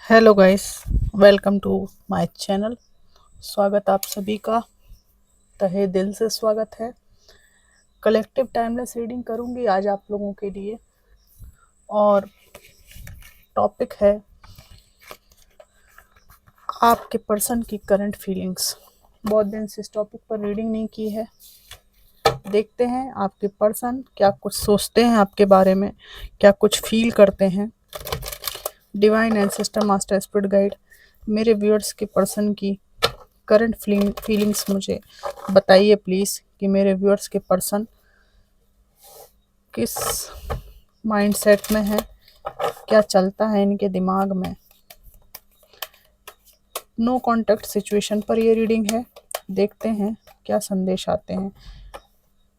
Hello guys, welcome to my channel. स्वागत आप सभी का तहे दिल से स्वागत है। कलेक्टिव टाइमलेस रीडिंग करूंगी आज आप लोगों के लिए और टॉपिक है आपके पर्सन की करंट फीलिंग्स। बहुत दिन से इस टॉपिक पर रीडिंग नहीं की है। देखते हैं आपके पर्सन क्या कुछ सोचते हैं आपके बारे में, क्या कुछ फील करते हैं। Divine ancestor master spirit guide, मेरे व्यूअर्स के पर्सन की करंट फीलिंग्स मुझे बताइए प्लीज़ कि मेरे व्यूअर्स के पर्सन किस माइंडसेट में है, क्या चलता है इनके दिमाग में। नो कांटेक्ट सिचुएशन पर ये रीडिंग है। देखते हैं क्या संदेश आते हैं।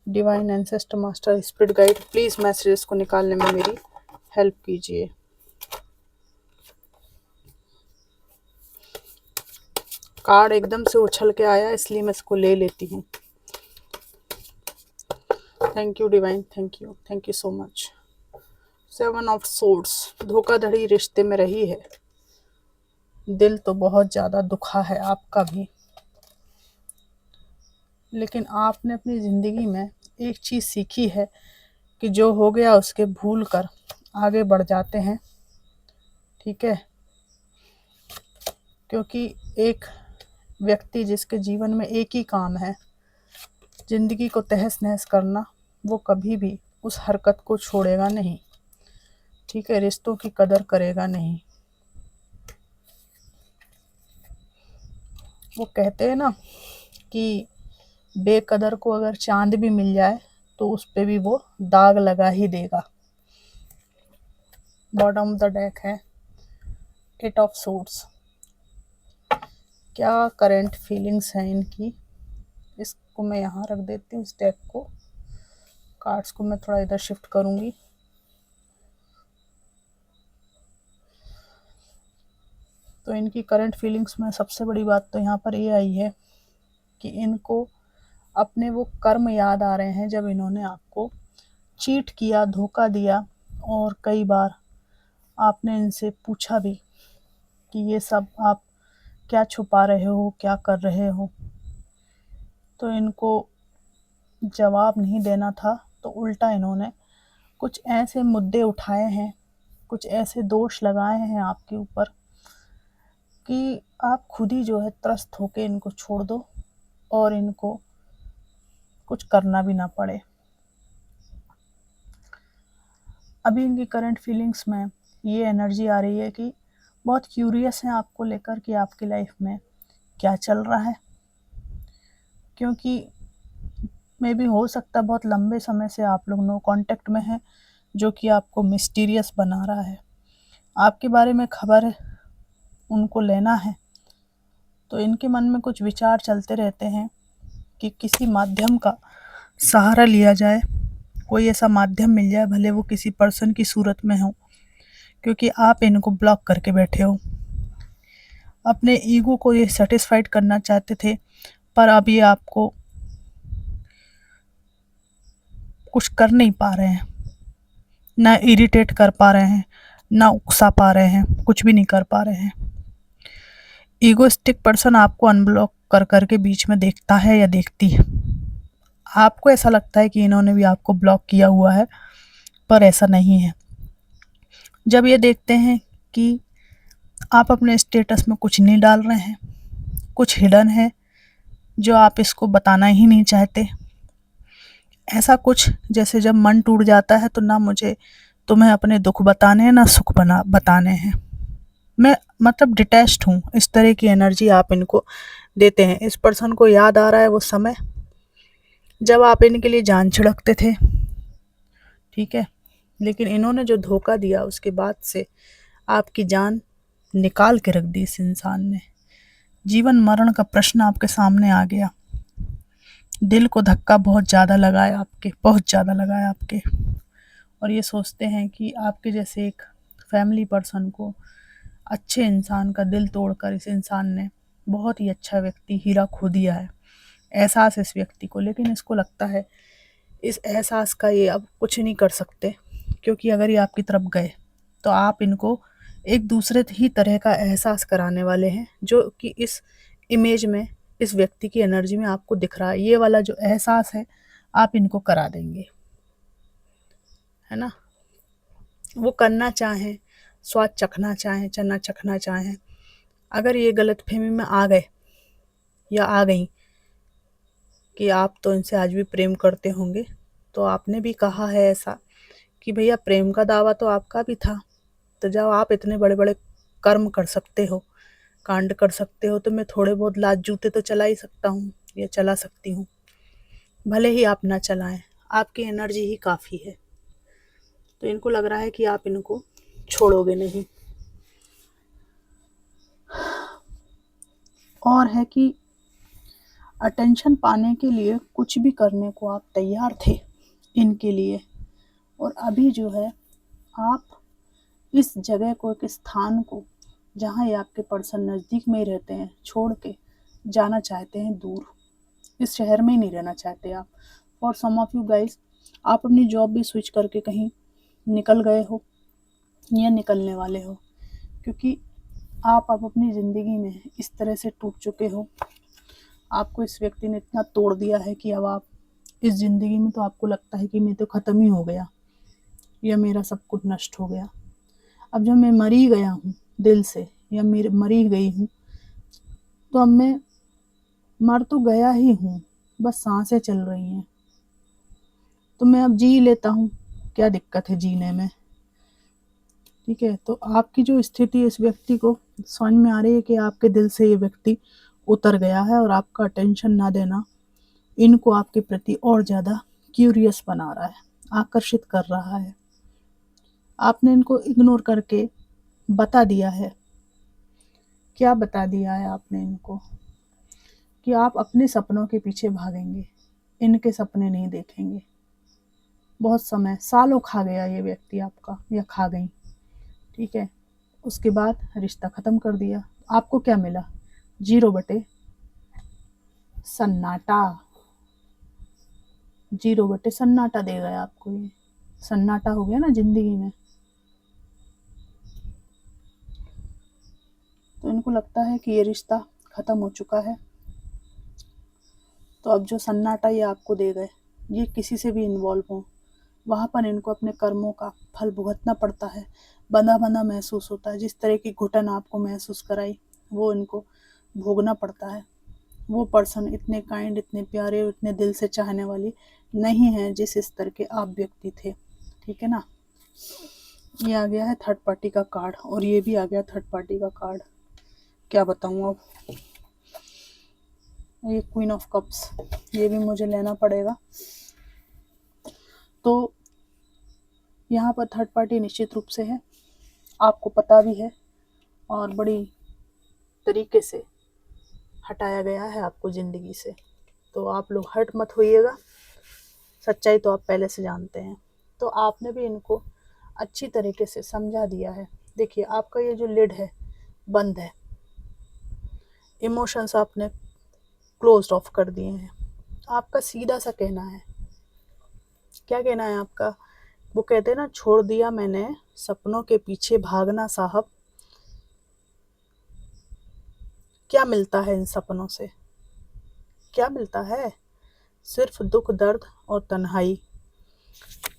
Divine ancestor master spirit guide, please messages को निकालने में मेरी हेल्प कीजिए। कार्ड एकदम से उछल के आया इसलिए मैं इसको ले लेती हूँ। Thank you divine, thank you so much. 7 of swords, धोखाधड़ी रिश्ते में रही है। दिल तो बहुत ज़्यादा दुखा है आपका भी, लेकिन आपने अपनी ज़िंदगी में एक चीज़ सीखी है कि जो हो गया उसके भूल कर आगे बढ़ जाते हैं। ठीक है, क्योंकि एक व्यक्ति जिसके जीवन में एक ही काम है ज़िंदगी को तहस नहस करना, वो कभी भी उस हरकत को छोड़ेगा नहीं। ठीक है, रिश्तों की कदर करेगा नहीं। वो कहते हैं ना कि बेकदर को अगर चांद भी मिल जाए तो उस पे भी वो दाग लगा ही देगा। बॉटम ऑफ द डेक है 8 ऑफ सोर्ड्स। क्या करंट फीलिंग्स हैं इनकी, इसको मैं यहाँ रख देती हूँ। इस डेक को, कार्ड्स को मैं थोड़ा इधर शिफ्ट करूँगी। तो इनकी करंट फीलिंग्स में सबसे बड़ी बात तो यहाँ पर ये आई है कि इनको अपने वो कर्म याद आ रहे हैं जब इन्होंने आपको चीट किया, धोखा दिया, और कई बार आपने इनसे पूछा भी कि ये सब आप क्या छुपा रहे हो, क्या कर रहे हो। तो इनको जवाब नहीं देना था, तो उल्टा इन्होंने कुछ ऐसे मुद्दे उठाए हैं, कुछ ऐसे दोष लगाए हैं आपके ऊपर कि आप खुद ही जो है त्रस्त होके इनको छोड़ दो और इनको कुछ करना भी ना पड़े। अभी इनकी करंट फीलिंग्स में ये एनर्जी आ रही है कि बहुत क्यूरियस हैं आपको लेकर कि आपकी लाइफ में क्या चल रहा है, क्योंकि मे भी हो सकता है बहुत लंबे समय से आप लोग नो कांटेक्ट में हैं, जो कि आपको मिस्टीरियस बना रहा है। आपके बारे में खबर उनको लेना है, तो इनके मन में कुछ विचार चलते रहते हैं कि किसी माध्यम का सहारा लिया जाए, कोई ऐसा माध्यम मिल जाए, भले वो किसी पर्सन की सूरत में हो, क्योंकि आप इनको ब्लॉक करके बैठे हो। अपने ईगो को ये सेटिस्फाइड करना चाहते थे, पर अब ये आपको कुछ कर नहीं पा रहे हैं, ना इरिटेट कर पा रहे हैं, ना उकसा पा रहे हैं, कुछ भी नहीं कर पा रहे हैं। ईगोइस्टिक पर्सन आपको अनब्लॉक कर करके बीच में देखता है या देखती है। आपको ऐसा लगता है कि इन्होंने भी आपको ब्लॉक किया हुआ है, पर ऐसा नहीं है। जब ये देखते हैं कि आप अपने स्टेटस में कुछ नहीं डाल रहे हैं, कुछ हिडन है जो आप इसको बताना ही नहीं चाहते, ऐसा कुछ जैसे जब मन टूट जाता है तो ना मुझे तुम्हें अपने दुख बताने हैं ना सुख बताने हैं, मैं मतलब डिटैच्ड हूँ, इस तरह की एनर्जी आप इनको देते हैं। इस पर्सन को याद आ रहा है वो समय जब आप इनके लिए जान छिड़कते थे। ठीक है, लेकिन इन्होंने जो धोखा दिया उसके बाद से आपकी जान निकाल के रख दी। इस इंसान ने जीवन मरण का प्रश्न आपके सामने आ गया। दिल को धक्का बहुत ज़्यादा लगाया आपके, बहुत ज़्यादा लगाया आपके, और ये सोचते हैं कि आपके जैसे एक फैमिली पर्सन को, अच्छे इंसान का दिल तोड़कर इस इंसान ने बहुत ही अच्छा व्यक्ति हीरा खो दिया है। एहसास इस व्यक्ति को, लेकिन इसको लगता है इस एहसास का ये अब कुछ नहीं कर सकते, क्योंकि अगर ये आपकी तरफ गए तो आप इनको एक दूसरे ही तरह का एहसास कराने वाले हैं, जो कि इस इमेज में, इस व्यक्ति की एनर्जी में आपको दिख रहा है। ये वाला जो एहसास है आप इनको करा देंगे, है ना। वो करना चाहें, स्वाद चखना चाहें, चना चखना चाहें, अगर ये गलतफहमी में आ गए या आ गई कि आप तो इनसे आज भी प्रेम करते होंगे, तो आपने भी कहा है ऐसा कि भैया प्रेम का दावा तो आपका भी था, तो जब आप इतने बड़े बड़े कर्म कर सकते हो, कांड कर सकते हो, तो मैं थोड़े बहुत लात जूते तो चला ही सकता हूँ या चला सकती हूँ। भले ही आप ना चलाएं, आपकी एनर्जी ही काफ़ी है। तो इनको लग रहा है कि आप इनको छोड़ोगे नहीं। और है कि अटेंशन पाने के लिए कुछ भी करने को आप तैयार थे इनके लिए, और अभी जो है आप इस जगह को, एक स्थान को जहाँ ये आपके पर्सन नज़दीक में ही रहते हैं, छोड़ के जाना चाहते हैं दूर। इस शहर में ही नहीं रहना चाहते आप। For some of you guys, आप अपनी जॉब भी स्विच करके कहीं निकल गए हो या निकलने वाले हो, क्योंकि आप अब अपनी ज़िंदगी में इस तरह से टूट चुके हो। आपको इस व्यक्ति ने इतना तोड़ दिया है कि अब आप इस ज़िंदगी में, तो आपको लगता है कि मैं तो ख़त्म ही हो गया या मेरा सब कुछ नष्ट हो गया। अब जब मैं मर ही गया हूँ दिल से, या मर ही गई हूँ, तो अब मैं मर तो गया ही हूँ, बस सांसें चल रही हैं, तो मैं अब जी लेता हूँ, क्या दिक्कत है जीने में। ठीक है, तो आपकी जो स्थिति इस व्यक्ति को समझ में आ रही है कि आपके दिल से ये व्यक्ति उतर गया है, और आपका अटेंशन ना देना इनको आपके प्रति और ज़्यादा क्यूरियस बना रहा है, आकर्षित कर रहा है। आपने इनको इग्नोर करके बता दिया है। क्या बता दिया है आपने इनको? कि आप अपने सपनों के पीछे भागेंगे, इनके सपने नहीं देखेंगे। बहुत समय, सालों खा गया ये व्यक्ति आपका, या खा गई। ठीक है, उसके बाद रिश्ता ख़त्म कर दिया। आपको क्या मिला? 0/, सन्नाटा। 0/, सन्नाटा दे गया आपको ये। सन्नाटा हो गया ना ज़िंदगी में। तो इनको लगता है कि ये रिश्ता ख़त्म हो चुका है। तो अब जो सन्नाटा ये आपको दे गए, ये किसी से भी इन्वॉल्व हों, वहाँ पर इनको अपने कर्मों का फल भुगतना पड़ता है। बंधा बंधा महसूस होता है। जिस तरह की घुटन आपको महसूस कराई, वो इनको भोगना पड़ता है। वो पर्सन इतने काइंड, इतने प्यारे, इतने दिल से चाहने वाली नहीं है जिस स्तर के आप व्यक्ति थे। ठीक है ना। ये आ गया है थर्ड पार्टी का कार्ड, और ये भी आ गया थर्ड पार्टी का कार्ड। क्या बताऊँ अब। ये क्वीन ऑफ कप्स, ये भी मुझे लेना पड़ेगा। तो यहाँ पर थर्ड पार्टी निश्चित रूप से है, आपको पता भी है, और बड़ी तरीके से हटाया गया है आपको ज़िंदगी से। तो आप लोग हर्ट मत होइएगा, सच्चाई तो आप पहले से जानते हैं। तो आपने भी इनको अच्छी तरीके से समझा दिया है। देखिए, आपका ये जो लिड है बंद है, इमोशंस आपने क्लोज्ड ऑफ कर दिए हैं। आपका सीधा सा कहना है। क्या कहना है आपका? वो कहते हैं ना, छोड़ दिया मैंने सपनों के पीछे भागना साहब। क्या मिलता है इन सपनों से? क्या मिलता है? सिर्फ दुख, दर्द और तन्हाई।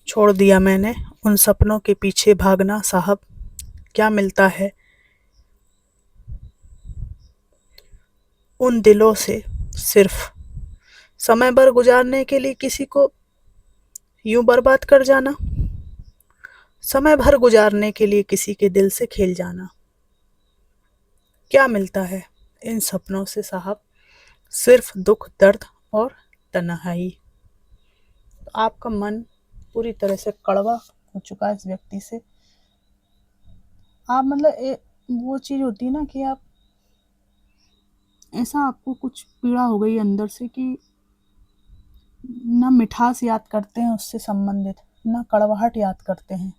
छोड़ दिया मैंने उन सपनों के पीछे भागना साहब। क्या मिलता है उन दिलों से? सिर्फ समय भर गुजारने के लिए किसी को यूं बर्बाद कर जाना। समय भर गुजारने के लिए किसी के दिल से खेल जाना। क्या मिलता है इन सपनों से साहब? सिर्फ दुख, दर्द और तन्हाई। तो आपका मन पूरी तरह से कड़वा हो चुका है इस व्यक्ति से। आप मतलब वो चीज़ होती है ना कि आप ऐसा, आपको कुछ पीड़ा हो गई अंदर से कि ना मिठास याद करते हैं उससे संबंधित, ना कड़वाहट याद करते हैं।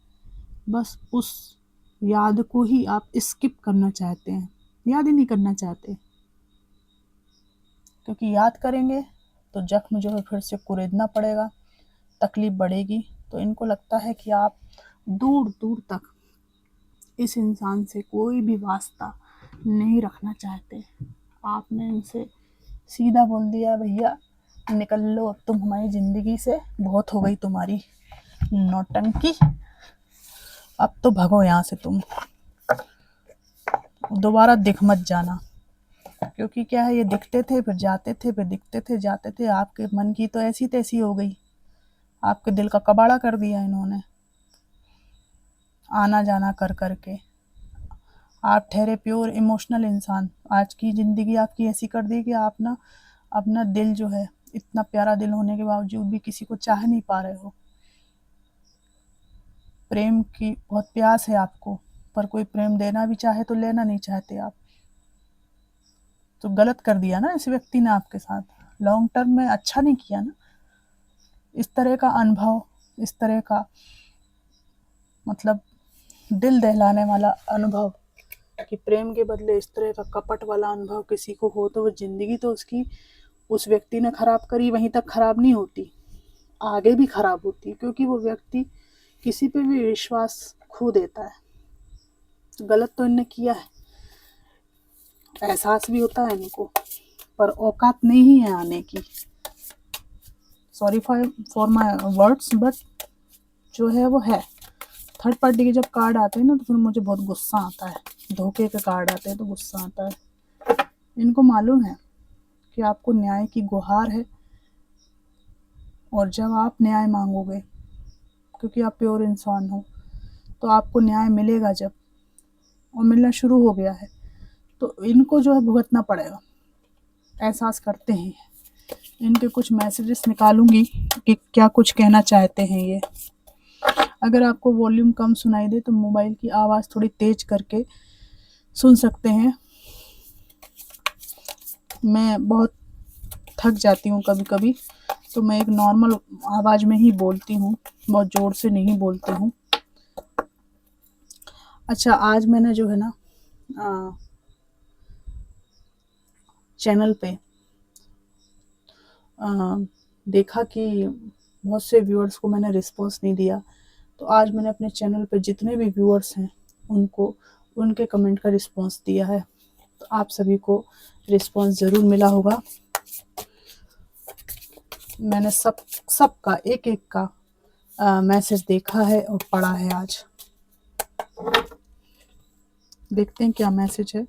बस उस याद को ही आप स्किप करना चाहते हैं, याद ही नहीं करना चाहते, क्योंकि याद करेंगे तो जख्म जो है फिर से कुरेदना पड़ेगा, तकलीफ बढ़ेगी। तो इनको लगता है कि आप दूर दूर तक इस इंसान से कोई भी वास्ता नहीं रखना चाहते। आपने इनसे सीधा बोल दिया, भैया निकल लो अब तुम हमारी ज़िंदगी से, बहुत हो गई तुम्हारी नौटंकी, अब तो भगो यहाँ से तुम, दोबारा दिख मत जाना। क्योंकि क्या है, ये दिखते थे फिर जाते थे, फिर दिखते थे जाते थे। आपके मन की तो ऐसी तैसी हो गई, आपके दिल का कबाड़ा कर दिया इन्होंने, आना जाना कर कर के। आप ठहरे प्योर इमोशनल इंसान, आज की ज़िंदगी आपकी ऐसी कर दी कि आप ना अपना दिल जो है, इतना प्यारा दिल होने के बावजूद भी किसी को चाह नहीं पा रहे हो। प्रेम की बहुत प्यास है आपको, पर कोई प्रेम देना भी चाहे तो लेना नहीं चाहते आप। तो गलत कर दिया ना इस व्यक्ति ने आपके साथ, लॉन्ग टर्म में अच्छा नहीं किया ना। इस तरह का अनुभव, इस तरह का मतलब दिल दहलाने वाला अनुभव कि प्रेम के बदले इस तरह का कपट वाला अनुभव किसी को हो, तो वो ज़िंदगी तो उसकी उस व्यक्ति ने ख़राब करी, वहीं तक ख़राब नहीं होती, आगे भी ख़राब होती, क्योंकि वो व्यक्ति किसी पे भी विश्वास खो देता है। तो गलत तो इनने किया है, एहसास भी होता है इनको, पर औकात नहीं है आने की। Sorry for my words, but जो है वो है। थर्ड पार्टी के जब कार्ड आते हैं ना, तो फिर मुझे बहुत गुस्सा आता है। धोखे के कार्ड आते हैं तो गुस्सा आता है। इनको मालूम है कि आपको न्याय की गुहार है, और जब आप न्याय मांगोगे, क्योंकि आप प्योर इंसान हो, तो आपको न्याय मिलेगा जब, और मिलना शुरू हो गया है, तो इनको जो है भुगतना पड़ेगा। एहसास करते हैं। इनके कुछ मैसेजेस निकालूंगी कि क्या कुछ कहना चाहते हैं ये। अगर आपको वॉल्यूम कम सुनाई दे तो मोबाइल की आवाज़ थोड़ी तेज करके सुन सकते हैं। मैं बहुत थक जाती हूँ कभी कभी, तो मैं एक नॉर्मल आवाज़ में ही बोलती हूँ, बहुत ज़ोर से नहीं बोलती हूँ। अच्छा, आज मैंने जो है ना चैनल पे देखा कि बहुत से व्यूअर्स को मैंने रिस्पॉन्स नहीं दिया, तो आज मैंने अपने चैनल पे जितने भी व्यूअर्स हैं उनको उनके कमेंट का रिस्पॉन्स दिया है। तो आप सभी को रिस्पॉन्स ज़रूर मिला होगा। मैंने सबका एक एक का मैसेज देखा है और पढ़ा है। आज देखते हैं क्या मैसेज है।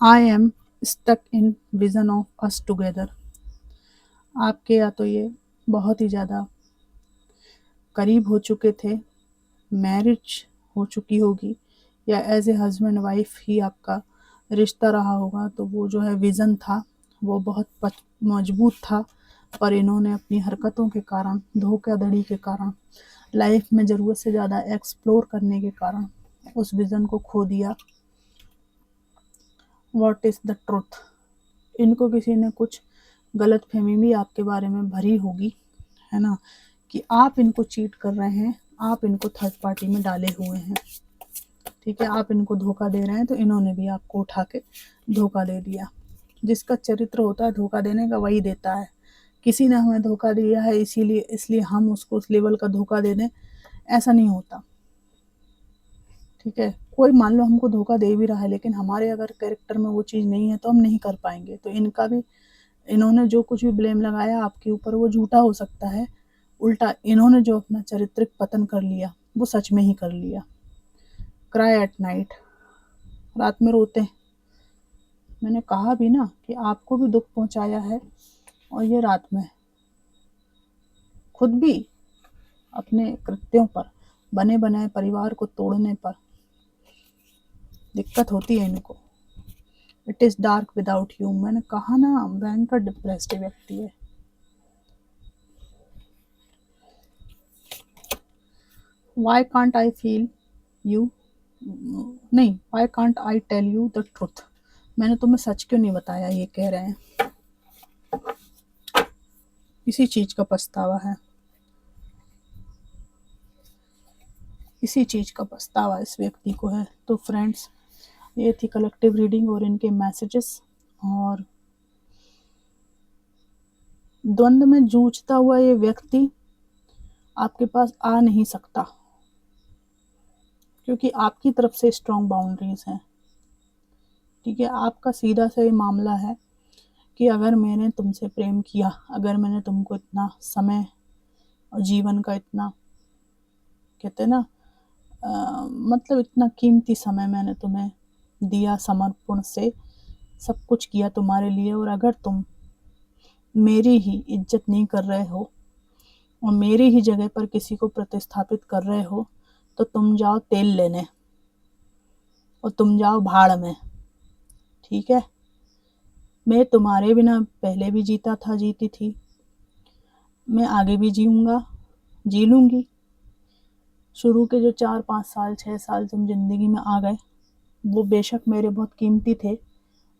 I am stuck in vision of us together. आपके या तो ये बहुत ही ज़्यादा करीब हो चुके थे, मैरिज हो चुकी होगी, या एज ए हस्बैंड वाइफ ही आपका रिश्ता रहा होगा। तो वो जो है विज़न था वो बहुत मजबूत था, पर इन्होंने अपनी हरकतों के कारण, धोखाधड़ी के कारण, लाइफ में ज़रूरत से ज़्यादा एक्सप्लोर करने के कारण उस विज़न को खो दिया। What is the truth. इनको किसी ने कुछ गलत फहमी भी आपके बारे में भरी होगी, है ना, कि आप इनको चीट कर रहे हैं, आप इनको थर्ड पार्टी में डाले हुए हैं। ठीक है, आप इनको धोखा दे रहे हैं, तो इन्होंने भी आपको उठा के धोखा दे दिया। जिसका चरित्र होता है धोखा देने का, वही देता है। किसी ने हमें धोखा दिया है इसलिए हम उसको उस लेवल का धोखा दे दें, ऐसा नहीं होता। ठीक है, कोई मान लो हमको धोखा दे भी रहा है, लेकिन हमारे अगर कैरेक्टर में वो चीज़ नहीं है तो हम नहीं कर पाएंगे। तो इनका भी, इन्होंने जो कुछ भी ब्लेम लगाया आपके ऊपर वो झूठा हो सकता है, उल्टा इन्होंने जो अपना चारित्रिक पतन कर लिया वो सच में ही कर लिया। क्राई एट नाइट, रात में रोते हैं। मैंने कहा भी ना कि आपको भी दुख पहुंचाया है, और ये रात में खुद भी अपने कृत्यों पर, बने बनाए परिवार को तोड़ने पर दिक्कत होती है इनको। It is dark without you. मैंने कहा ना, भयंकर डिप्रेस्ड व्यक्ति है। Why can't I feel you, नहीं, why can't I tell you the truth. मैंने तुम्हें सच क्यों नहीं बताया, ये कह रहे हैं। इसी चीज़ का पछतावा है, इसी चीज़ का पछतावा इस व्यक्ति को है। तो फ्रेंड्स, ये थी कलेक्टिव रीडिंग और इनके मैसेजेस। और द्वंद्व में जूझता हुआ ये व्यक्ति आपके पास आ नहीं सकता, क्योंकि आपकी तरफ से स्ट्रॉन्ग बाउंड्रीज हैं। ठीक है, आपका सीधा सा ये मामला है कि अगर मैंने तुमसे प्रेम किया, अगर मैंने तुमको इतना समय और जीवन का इतना, कहते हैं ना, मतलब इतना कीमती समय मैंने तुम्हें दिया, समर्पण से सब कुछ किया तुम्हारे लिए, और अगर तुम मेरी ही इज्जत नहीं कर रहे हो और मेरी ही जगह पर किसी को प्रतिस्थापित कर रहे हो, तो तुम जाओ तेल लेने और तुम जाओ भाड़ में। ठीक है, मैं तुम्हारे बिना पहले भी जीता था, जीती थी, मैं आगे भी जीऊँगा, जी लूँगी। शुरू के जो 4-5 साल 6 साल तुम ज़िंदगी में आ गए, वो बेशक मेरे बहुत कीमती थे,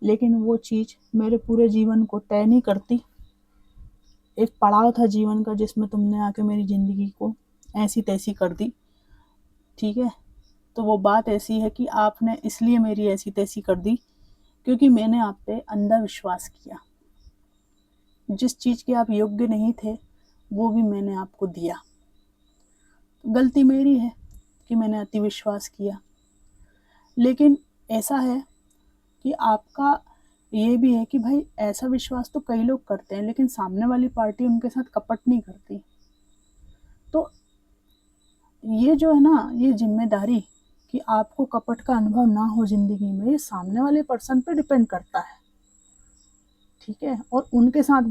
लेकिन वो चीज़ मेरे पूरे जीवन को तय नहीं करती। एक पड़ाव था जीवन का जिसमें तुमने आके मेरी ज़िंदगी को ऐसी तैसी कर दी। ठीक है, तो वो बात ऐसी है कि आपने इसलिए मेरी ऐसी तैसी कर दी क्योंकि मैंने आप पे अंधा विश्वास किया। जिस चीज़ के आप योग्य नहीं थे वो भी मैंने आपको दिया। गलती मेरी है कि मैंने अति विश्वास किया, लेकिन ऐसा है कि आपका ये भी है कि भाई ऐसा विश्वास तो कई लोग करते हैं, लेकिन सामने वाली पार्टी उनके साथ कपट नहीं करती। तो ये जो है ना, ये जिम्मेदारी कि आपको कपट का अनुभव ना हो ज़िंदगी में, ये सामने वाले पर्सन पे डिपेंड करता है। ठीक है, और उनके साथ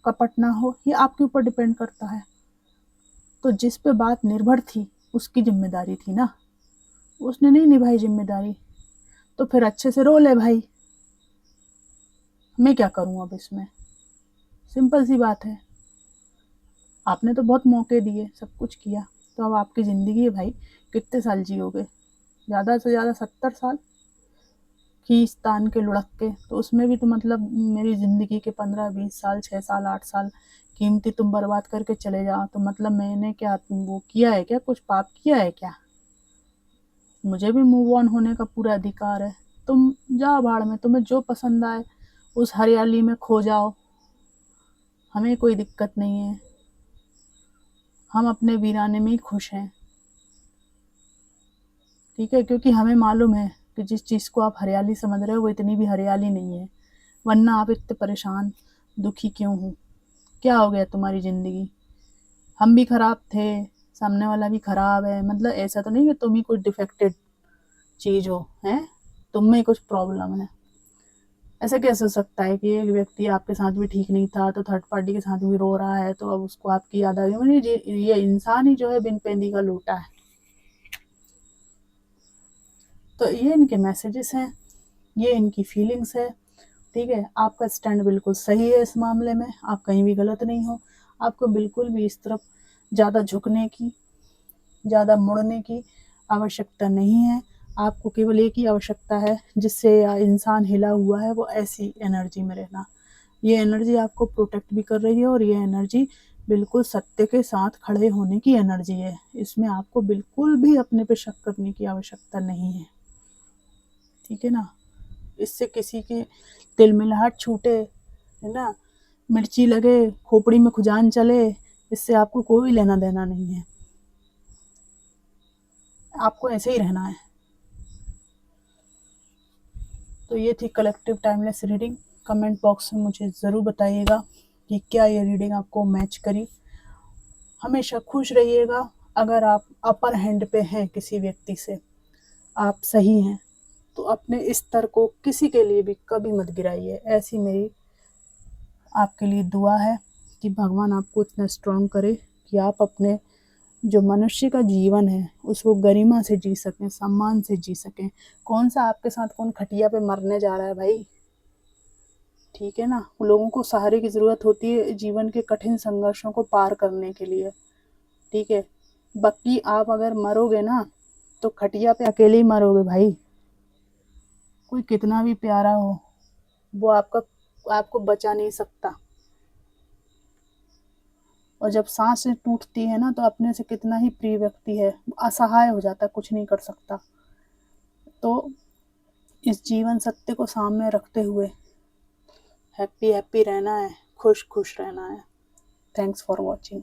कपट ना हो ये आपके ऊपर डिपेंड करता है। तो जिस पे बात निर्भर थी उसकी जिम्मेदारी थी ना, उसने नहीं निभाई जिम्मेदारी, तो फिर अच्छे से रो ले भाई, मैं क्या करूं अब इसमें। सिंपल सी बात है, आपने तो बहुत मौके दिए, सब कुछ किया, तो अब आपकी ज़िंदगी है भाई, कितने साल जियोगे? ज़्यादा से ज़्यादा 70 साल खींच तान के लुढ़क के, तो उसमें भी तो मतलब मेरी ज़िंदगी के 15-20 साल 6 साल 8 साल कीमती तुम बर्बाद करके चले जाओ, तो मतलब मैंने क्या वो किया है क्या, कुछ पाप किया है क्या? मुझे भी मूव ऑन होने का पूरा अधिकार है। तुम जाओ भाड़ में, तुम्हें जो पसंद आए उस हरियाली में खो जाओ, हमें कोई दिक्कत नहीं है, हम अपने वीराने में ही खुश हैं। ठीक है, क्योंकि हमें मालूम है कि जिस चीज़ को आप हरियाली समझ रहे हो वो इतनी भी हरियाली नहीं है, वरना आप इतने परेशान दुखी क्यों हो? क्या हो गया तुम्हारी ज़िंदगी? हम भी ख़राब थे, सामने वाला भी ख़राब है, मतलब ऐसा तो नहीं कि तुम ही कुछ डिफेक्टेड चीज़ हो, हैं? तुम में कुछ प्रॉब्लम है। ऐसा कैसे हो सकता है कि एक व्यक्ति आपके साथ भी ठीक नहीं था तो थर्ड पार्टी के साथ भी रो रहा है, तो अब उसको आपकी याद आ गई? ये इंसान ही जो है बिन पैंदी का लूटा है। तो ये इनके मैसेजेस हैं, ये इनकी फीलिंग्स है। ठीक है, आपका स्टैंड बिल्कुल सही है इस मामले में, आप कहीं भी गलत नहीं हो। आपको बिल्कुल भी इस तरफ ज़्यादा झुकने की, ज़्यादा मुड़ने की आवश्यकता नहीं है। आपको केवल एक ही आवश्यकता है, जिससे इंसान हिला हुआ है, वो ऐसी एनर्जी में रहना। ये एनर्जी आपको प्रोटेक्ट भी कर रही है और ये एनर्जी बिल्कुल सत्य के साथ खड़े होने की एनर्जी है। इसमें आपको बिल्कुल भी अपने पे शक करने की आवश्यकता नहीं है। ठीक है ना, इससे किसी के तिलमिलाहट छूटे, है ना, मिर्ची लगे, खोपड़ी में खुजान चले, इससे आपको कोई लेना देना नहीं है। आपको ऐसे ही रहना है। तो ये थी collective timeless reading. Comment box में मुझे ज़रूर बताइएगा कि क्या ये रीडिंग आपको मैच करी। हमेशा खुश रहिएगा। अगर आप अपर हैंड पे हैं किसी व्यक्ति से, आप सही हैं, तो अपने स्तर को किसी के लिए भी कभी मत गिराइए। ऐसी मेरी आपके लिए दुआ है कि भगवान आपको इतना स्ट्रॉन्ग करे कि आप अपने जो मनुष्य का जीवन है उसको गरिमा से जी सकें, सम्मान से जी सकें। कौन सा आपके साथ कौन खटिया पे मरने जा रहा है भाई? ठीक है ना, लोगों को सहारे की ज़रूरत होती है जीवन के कठिन संघर्षों को पार करने के लिए। ठीक है, बाकी आप अगर मरोगे ना तो खटिया पे अकेले ही मरोगे भाई। कोई कितना भी प्यारा हो, वो आपको बचा नहीं सकता। और जब सांसें टूटती है ना, तो अपने से कितना ही प्रिय व्यक्ति है असहाय हो जाता है, कुछ नहीं कर सकता। तो इस जीवन सत्य को सामने रखते हुए हैप्पी हैप्पी रहना है, खुश खुश रहना है। Thanks for watching.